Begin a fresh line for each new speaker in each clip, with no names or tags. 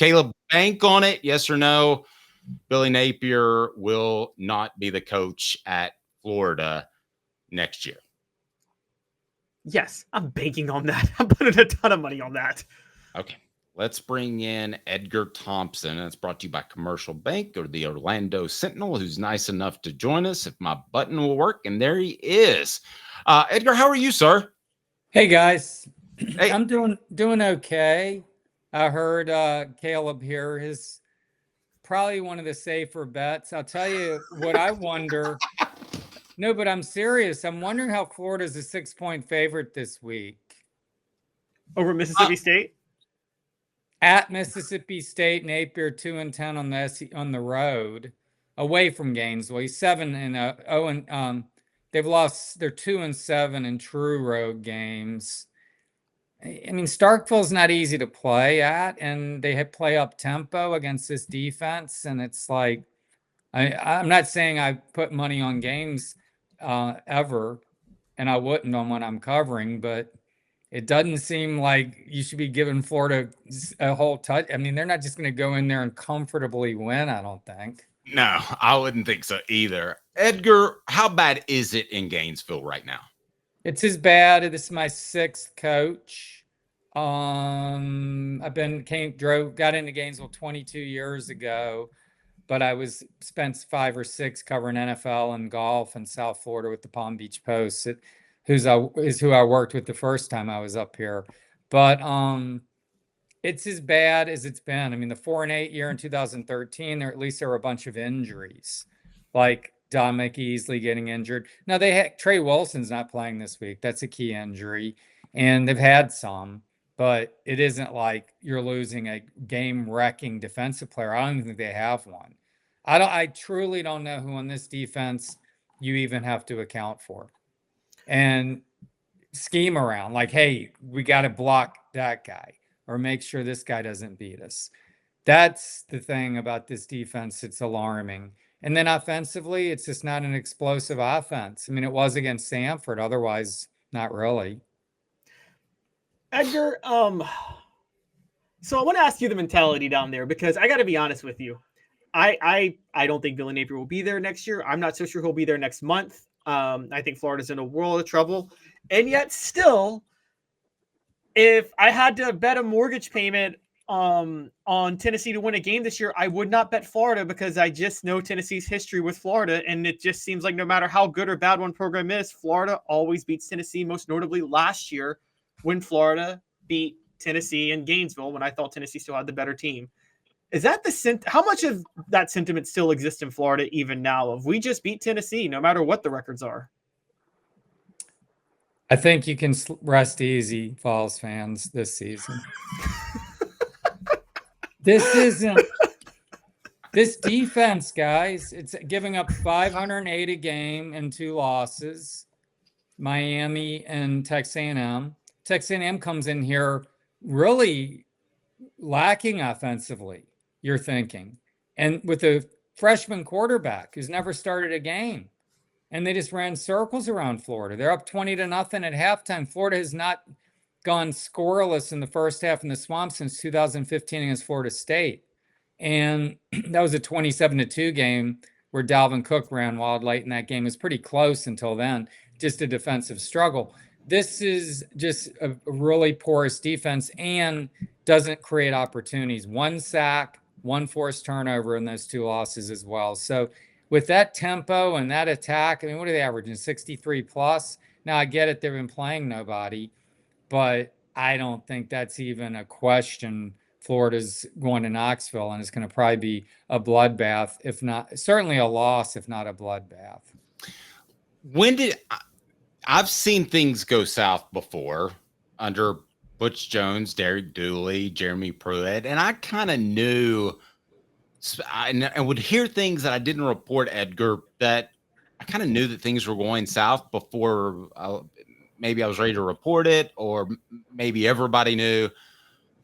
Caleb, bank on it, yes or no? Billy Napier will not be the coach at Florida next year.
Yes, I'm banking on that. I'm putting a ton of money on that.
Okay. Let's bring in Edgar Thompson, and it's brought to you by Commercial Bank or the Orlando Sentinel, who's nice enough to join us if my button will work. And there he is. Edgar, how are you, sir?
Hey, guys.
Hey.
I'm doing okay. I heard Caleb here is probably one of the safer bets. I'll tell you what I wonder. No, but I'm serious. I'm wondering how Florida's a 6-point favorite this week.
Over Mississippi State?
At Mississippi State, Napier 2-10 on the road, away from Gainesville. He's 7-0, and they've lost. They're 2-7 in true road games. I mean, Starkville's not easy to play at, and they play up tempo against this defense. And it's like, I'm not saying I put money on games ever, and I wouldn't on what I'm covering, but it doesn't seem like you should be giving Florida a whole touch. I mean, they're not just going to go in there and comfortably win, I don't think.
No, I wouldn't think so either. Edgar, how bad is it in Gainesville right now?
It's as bad. This is my 6th coach. Got into Gainesville 22 years ago, but I spent 5 or 6 covering NFL and golf in South Florida with the Palm Beach Post. Who I worked with the first time I was up here. But it's as bad as it's been. I mean, the 4-8 year in 2013, there were a bunch of injuries, like Dominic Easley getting injured. Now Trey Wilson's not playing this week. That's a key injury, and they've had some, but it isn't like you're losing a game-wrecking defensive player. I don't even think they have one. I truly don't know who on this defense you even have to account for and scheme around, like, hey, we got to block that guy or make sure this guy doesn't beat us. That's the thing about this defense. It's alarming. And then offensively, it's just not an explosive offense. I mean, it was against Samford. Otherwise, not really.
Edgar, so I want to ask you the mentality down there, because I got to be honest with you. I don't think Billy Napier will be there next year. I'm not so sure he'll be there next month. I think Florida's in a world of trouble. And yet still, if I had to bet a mortgage payment on Tennessee to win a game this year, I would not bet Florida, because I just know Tennessee's history with Florida. And it just seems like no matter how good or bad one program is, Florida always beats Tennessee, most notably last year when Florida beat Tennessee in Gainesville when I thought Tennessee still had the better team. Is that how much of that sentiment still exists in Florida even now, of we just beat Tennessee no matter what the records are?
I think you can rest easy, Vols fans, this season. This defense, guys, it's giving up 508 a game and 2 losses. Miami and Texas A&M. Texas A&M comes in here really lacking offensively, you're thinking. And with a freshman quarterback who's never started a game. And they just ran circles around Florida. They're up 20-0 at halftime. Florida has not gone scoreless in the first half in the Swamp since 2015 against Florida State. And that was a 27-2 game where Dalvin Cook ran wild late in that game. It was pretty close until then, just a defensive struggle. This is just a really porous defense and doesn't create opportunities. 1 sack, 1 forced turnover in those 2 losses as well. So with that tempo and that attack, I mean, what are they averaging? 63 plus? Now, I get it, they've been playing nobody, but I don't think that's even a question. Florida's going to Knoxville, and it's going to probably be a bloodbath, if not, certainly a loss, if not a bloodbath.
I've seen things go south before under Butch Jones, Derek Dooley, Jeremy Pruitt, and I kind of knew, I would hear things that I didn't report, Edgar, that I kind of knew that things were going south before maybe I was ready to report it, or maybe everybody knew.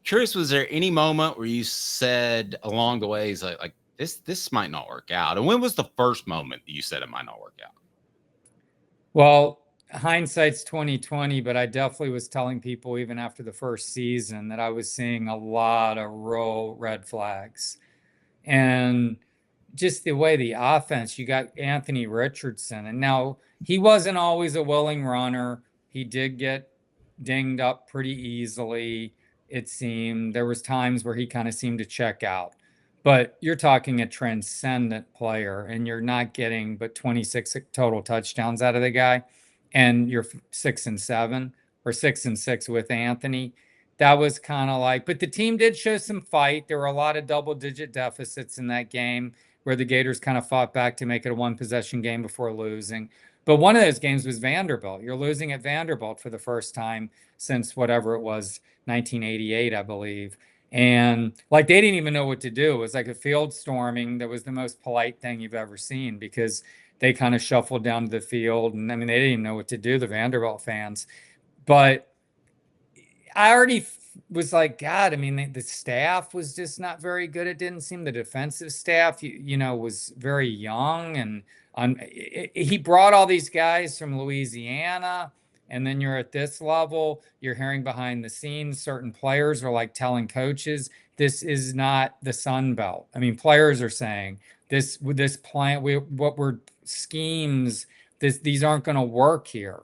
Curious, was there any moment where you said along the ways like this might not work out? And when was the first moment that you said it might not work out?
Well, hindsight's 2020, but I definitely was telling people even after the first season that I was seeing a lot of real red flags. And just the way the offense, you got Anthony Richardson, and now he wasn't always a willing runner. He did get dinged up pretty easily, it seemed. There was times where he kind of seemed to check out. But you're talking a transcendent player, and you're not getting but 26 total touchdowns out of the guy, and you're 6-7 or 6-6 with Anthony. That was kind of like, but the team did show some fight. There were a lot of double-digit deficits in that game where the Gators kind of fought back to make it a one-possession game before losing. But one of those games was Vanderbilt. You're losing at Vanderbilt for the first time since whatever it was, 1988, I believe. And like they didn't even know what to do. It was like a field storming that was the most polite thing you've ever seen, because they kind of shuffled down to the field. And I mean, they didn't even know what to do, the Vanderbilt fans. But I already was like, God, I mean, the staff was just not very good. It didn't seem the defensive staff, was very young. And he brought all these guys from Louisiana. And then you're at this level, you're hearing behind the scenes, certain players are like telling coaches, this is not the Sun Belt. I mean, players are saying this plan, schemes, these aren't going to work here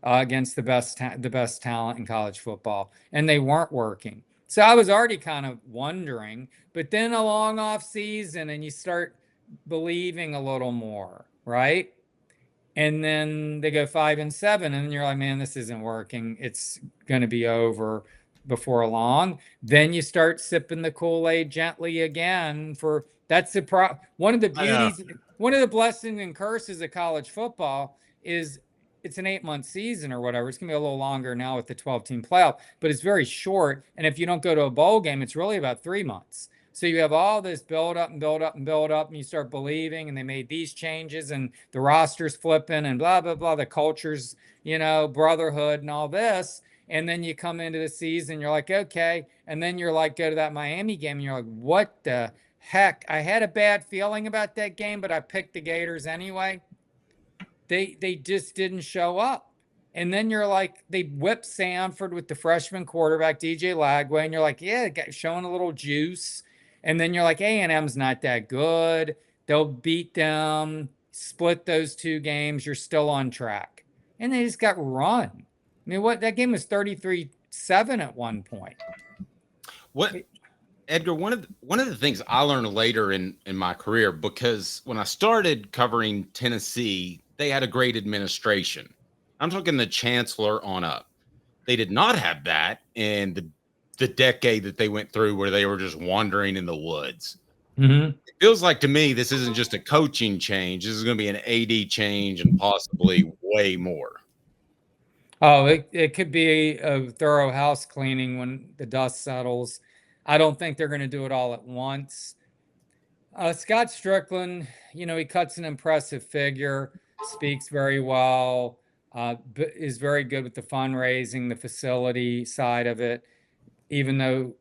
against the best talent in college football. And they weren't working. So I was already kind of wondering, but then a long off season and you start believing a little more, right? And then they go 5-7, and then you're like, man, this isn't working. It's going to be over before long. Then you start sipping the Kool-Aid gently again. That's the one of the beauties, one of the blessings and curses of college football is it's an 8-month season or whatever. It's going to be a little longer now with the 12-team playoff, but it's very short. And if you don't go to a bowl game, it's really about 3 months. So you have all this build up, and you start believing, and they made these changes, and the roster's flipping, and blah, blah, blah, the culture's, brotherhood and all this. And then you come into the season, you're like, okay. And then you're like, go to that Miami game, and you're like, what the heck? I had a bad feeling about that game, but I picked the Gators anyway. They just didn't show up. And then you're like, they whipped Sanford with the freshman quarterback, DJ Lagway, and you're like, yeah, showing a little juice. And then you're like, A&M's not that good. They'll beat them, split those 2 games. You're still on track. And they just got run. I mean, that game was 33-7 at one point.
Edgar, one of the things I learned later in my career, because when I started covering Tennessee, they had a great administration. I'm talking the chancellor on up. They did not have that in the decade that they went through, where they were just wandering in the woods.
Mm-hmm.
It feels like to me, this isn't just a coaching change. This is going to be an AD change, and possibly way more.
Oh, it could be a thorough house cleaning when the dust settles. I don't think they're going to do it all at once. Scott Strickland, he cuts an impressive figure, speaks very well, is very good with the fundraising, the facility side of it. Even though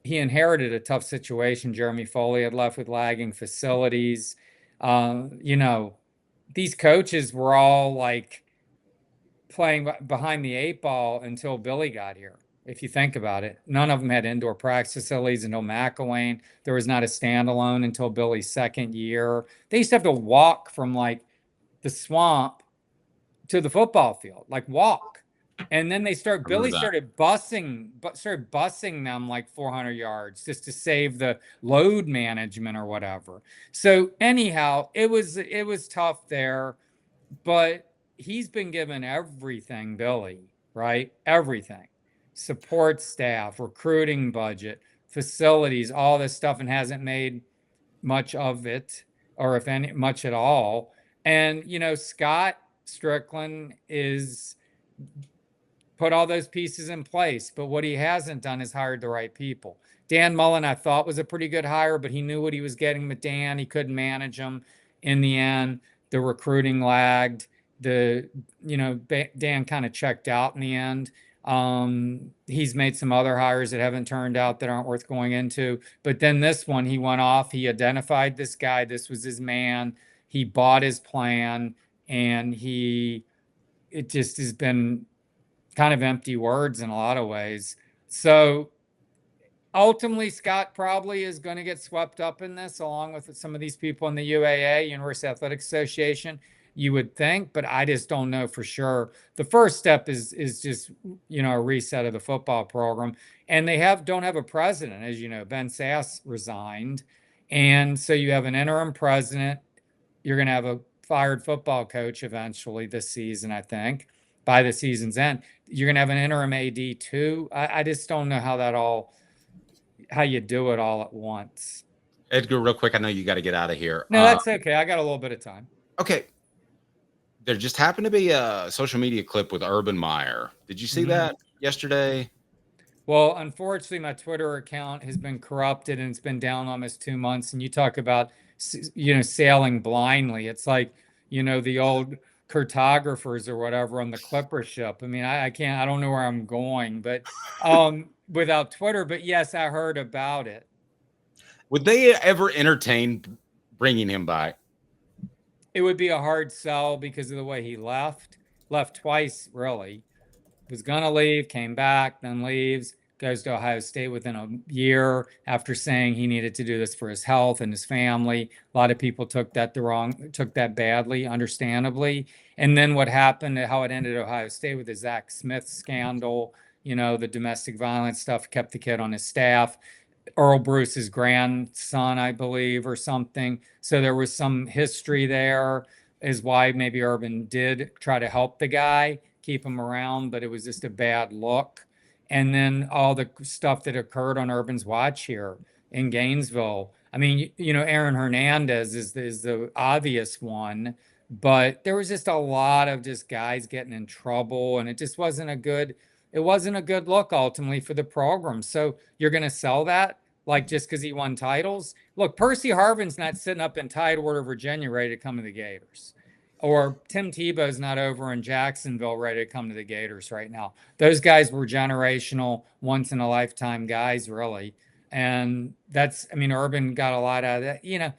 he inherited a tough situation, Jeremy Foley had left with lagging facilities. These coaches were all like playing behind the 8 ball until Billy got here. If you think about it, none of them had indoor practice facilities until McElwain. There was not a standalone until Billy's second year. They used to have to walk from like the swamp to the football field, like walk. And then Billy started busing them like 400 yards just to save the load management or whatever. So anyhow, it was tough there, but he's been given everything, Billy, right? Everything. Support staff, recruiting budget, facilities, all this stuff, and hasn't made much of it, or if any, much at all. And, Scott Strickland is put all those pieces in place, but what he hasn't done is hired the right people. Dan Mullen, I thought, was a pretty good hire, but he knew what he was getting with Dan. He couldn't manage him in the end. The recruiting lagged. Dan kind of checked out in the end. He's made some other hires that haven't turned out, that aren't worth going into. But then this one, he went off. He identified this guy. This was his man. He bought his plan, and he it just has been kind of empty words in a lot of ways. So ultimately, Scott probably is going to get swept up in this, along with some of these people in the UAA, University Athletic Association. You would think, but I just don't know for sure. The first step is just, you know, a reset of the football program, and they don't have a president, as you know. Ben Sass resigned, and so you have an interim president. You're going to have a fired football coach eventually this season, I think, by the season's end. You're going to have an interim AD too. I just don't know how you do it all at once.
Edgar, real quick, I know you got to get out of here.
No, that's okay. I got a little bit of time.
Okay. There just happened to be a social media clip with Urban Meyer. Did you see that yesterday?
Well, unfortunately, my Twitter account has been corrupted and it's been down almost 2 months. And you talk about, you know, sailing blindly. It's like, you know, the old cartographers or whatever on the Clipper ship. I mean, I don't know where I'm going, but without Twitter. But yes, I heard about it.
Would they ever entertain bringing him back?
It would be a hard sell because of the way he left twice, really. Was going to leave, came back, then leaves, goes to Ohio State within a year after saying he needed to do this for his health and his family. A lot of people took that badly, understandably. And then what happened, how it ended at Ohio State with the Zach Smith scandal, you know, the domestic violence stuff, kept the kid on his staff. Earl Bruce's grandson, I believe, or something. So there was some history there, is why maybe Urban did try to help the guy, keep him around, but it was just a bad look. And then all the stuff that occurred on Urban's watch here in Gainesville. I mean, you know, Aaron Hernandez is the obvious one, but there was just a lot of just guys getting in trouble, and it just wasn't a good look ultimately for the program. So you're going to sell that, like, just because he won titles? Look, Percy Harvin's not sitting up in Tidewater, Virginia, ready to come to the Gators. Or Tim Tebow's not over in Jacksonville ready to come to the Gators right now. Those guys were generational, once-in-a-lifetime guys, really. And Urban got a lot out of that. You know,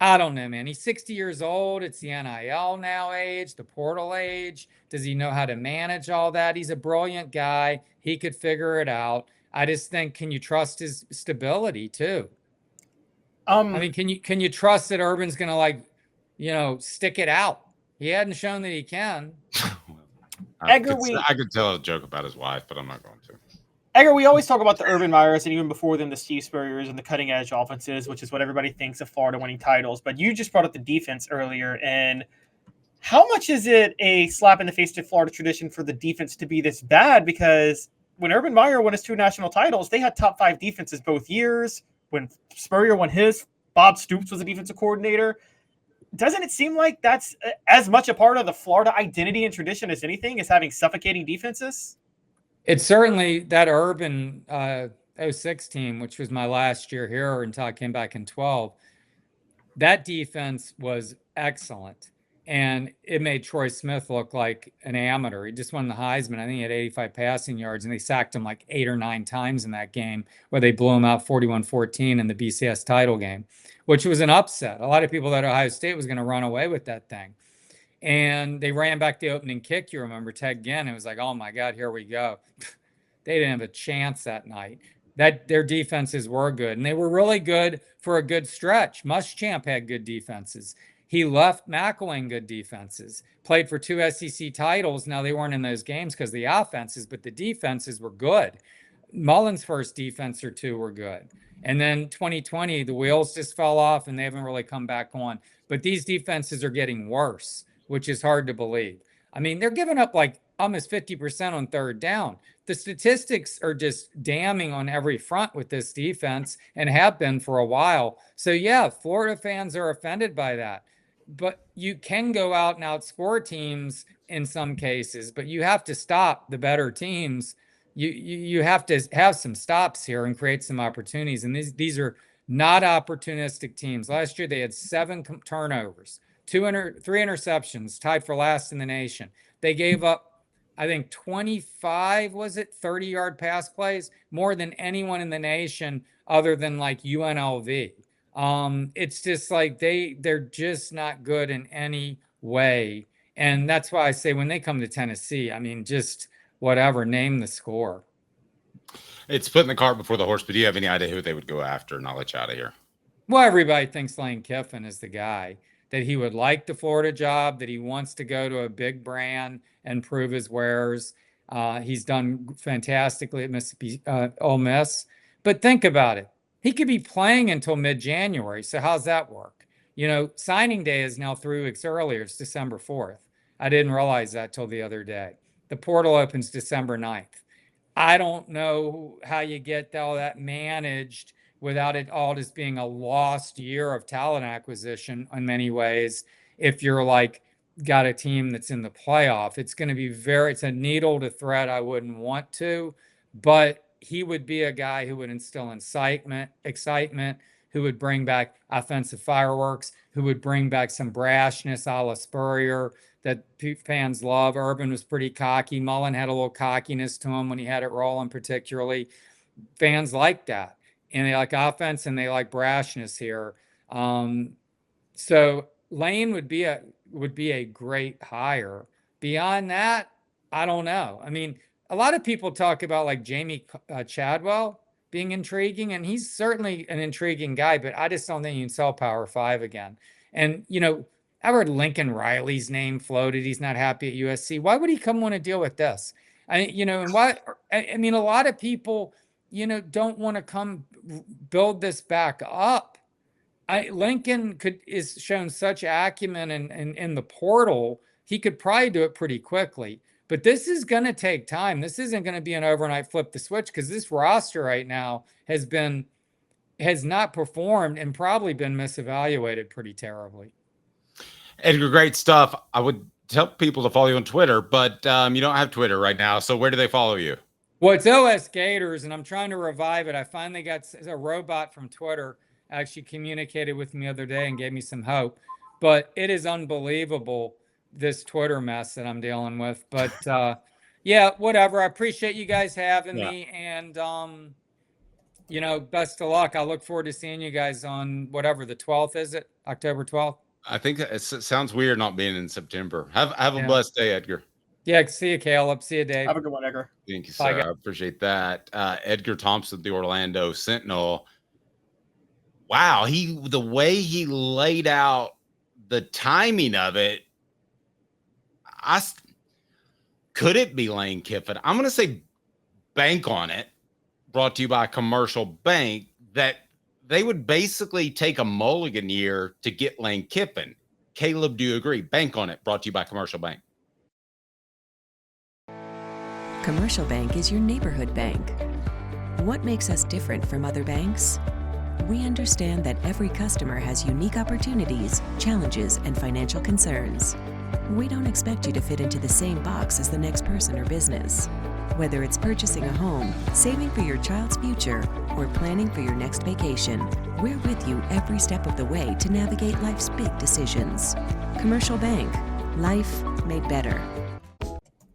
I don't know, man. He's 60 years old. It's the NIL now age, the portal age. Does he know how to manage all that? He's a brilliant guy. He could figure it out. I just think, can you trust his stability too? I mean, can you trust that Urban's going to, like, you know, stick it out? He hadn't shown that he can.
I could tell a joke about his wife, but I'm not going to.
Edgar, we always talk about the Urban Meyers and even before them, the Steve Spurriers and the cutting edge offenses, which is what everybody thinks of Florida winning titles. But you just brought up the defense earlier. And how much is it a slap in the face to Florida tradition for the defense to be this bad? Because when Urban Meyer won his 2 national titles, they had top 5 defenses both years. When Spurrier won his, Bob Stoops was a defensive coordinator. Doesn't it seem like that's as much a part of the Florida identity and tradition as anything, is having suffocating defenses?
It's certainly that Urban 06 team, which was my last year here until I came back in 12. That defense was excellent. And it made Troy Smith look like an amateur. He just won the Heisman. I think he had 85 passing yards, and they sacked him like 8 or 9 times in that game, where they blew him out 41-14 in the BCS title game, which was an upset. A lot of people thought Ohio State was going to run away with that thing. And they ran back the opening kick, you remember, Ted Ginn. It was like, oh my God, here we go. They didn't have a chance that night. Their defenses were good, and they were really good for a good stretch. Muschamp had good defenses. He left McElwain good defenses, played for 2 SEC titles. Now, they weren't in those games because of the offenses, but the defenses were good. Mullen's first defense or 2 were good. And then 2020, the wheels just fell off and they haven't really come back on. But these defenses are getting worse, which is hard to believe. I mean, they're giving up like almost 50% on third down. The statistics are just damning on every front with this defense and have been for a while. So, yeah, Florida fans are offended by that. But you can go out and outscore teams in some cases, but you have to stop the better teams. You have to have some stops here and create some opportunities. And these are not opportunistic teams. Last year, they had 7 turnovers, 3 interceptions, tied for last in the nation. They gave up, I think, 25, 30-yard pass plays, more than anyone in the nation other than like UNLV. It's just like they're just not good in any way. And that's why I say when they come to Tennessee, I mean, just whatever, name the score.
It's putting the cart before the horse, but do you have any idea who they would go after? And I'll let you out of here.
Well, everybody thinks Lane Kiffin is the guy, that he would like the Florida job, that he wants to go to a big brand and prove his wares. He's done fantastically at Mississippi Ole Miss. But think about it. He could be playing until mid-January. So how's that work? You know, signing day is now 3 weeks earlier. It's December 4th. I didn't realize that till the other day. The portal opens December 9th. I don't know how you get all that managed without it all just being a lost year of talent acquisition in many ways. If you're like got a team that's in the playoff, it's going to be it's a needle to thread. I wouldn't want to, but he would be a guy who would instill excitement, who would bring back offensive fireworks, who would bring back some brashness a la Spurrier that fans love. Urban was pretty cocky. Mullen had a little cockiness to him when he had it rolling, particularly. Fans like that. And they like offense and they like brashness here. So Lane would be a great hire. Beyond that, I don't know. I mean, a lot of people talk about like Jamie Chadwell being intriguing, and he's certainly an intriguing guy, but I just don't think you can sell Power 5 again. And, you know, I heard Lincoln Riley's name floated. He's not happy at USC. Why would he come want to deal with this? I mean, a lot of people, you know, don't want to come build this back up. Lincoln is shown such acumen in the portal. He could probably do it pretty quickly, but this is going to take time. This isn't going to be an overnight flip the switch, because this roster right now has not performed and probably been misevaluated pretty terribly.
Edgar, great stuff. I would tell people to follow you on Twitter, but you don't have Twitter right now. So where do they follow you?
Well, it's OS Gators, and I'm trying to revive it. I finally got a robot from Twitter actually communicated with me the other day and gave me some hope. But it is unbelievable, this Twitter mess that I'm dealing with. But yeah, whatever. I appreciate you guys having me, and you know, best of luck. I look forward to seeing you guys on whatever the 12th is. It October 12th.
I think it sounds weird not being in September. Have a blessed day, Edgar.
Yeah, see you, Caleb. See you, Dave.
Have a good one, Edgar.
Thank you, sir. I appreciate that. Edgar Thompson, the Orlando Sentinel. Wow, the way he laid out the timing of it, could it be Lane Kiffin? I'm going to say bank on it, brought to you by a commercial bank, that they would basically take a mulligan year to get Lane Kiffin. Caleb, do you agree? Bank on it, brought to you by Commercial Bank.
Commercial Bank is your neighborhood bank. What makes us different from other banks? We understand that every customer has unique opportunities, challenges, and financial concerns. We don't expect you to fit into the same box as the next person or business. Whether it's purchasing a home, saving for your child's future, or planning for your next vacation, we're with you every step of the way to navigate life's big decisions. Commercial Bank, life made better.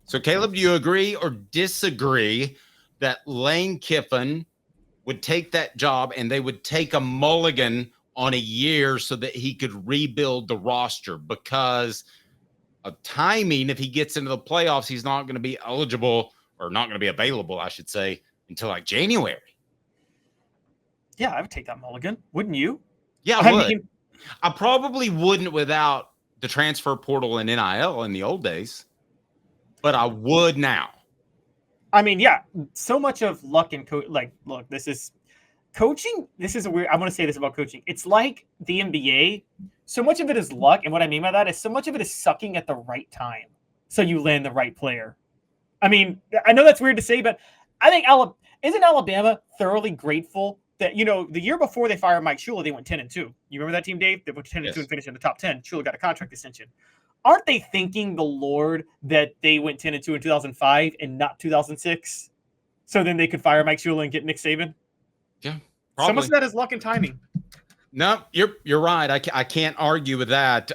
So, Caleb, do you agree or disagree that Lane Kiffin would take that job and they would take a mulligan on a year so that he could rebuild the roster? Because of timing, if he gets into the playoffs, he's not going to be eligible, or not going to be available, I should say, until like January.
Yeah, I would take that mulligan. Wouldn't you?
Yeah, I would. I probably wouldn't without the transfer portal and NIL in the old days, but I would now.
I mean, yeah, so much of luck and look, this is coaching. This is a weird. I want to say this about coaching. It's like the NBA. So much of it is luck, and what I mean by that is so much of it is sucking at the right time, so you land the right player. I mean, I know that's weird to say, but I think isn't Alabama thoroughly grateful that, you know, the year before they fired Mike Shula, they went 10-2. You remember that team, Dave? They went 10-2 and finished in the top 10. Shula got a contract extension. Aren't they thanking the Lord that they went 10-2 in 2005 and not 2006? So then they could fire Mike Shula and get Nick Saban?
Yeah, probably.
So much of that is luck and timing.
No, you're right. I can't argue with that.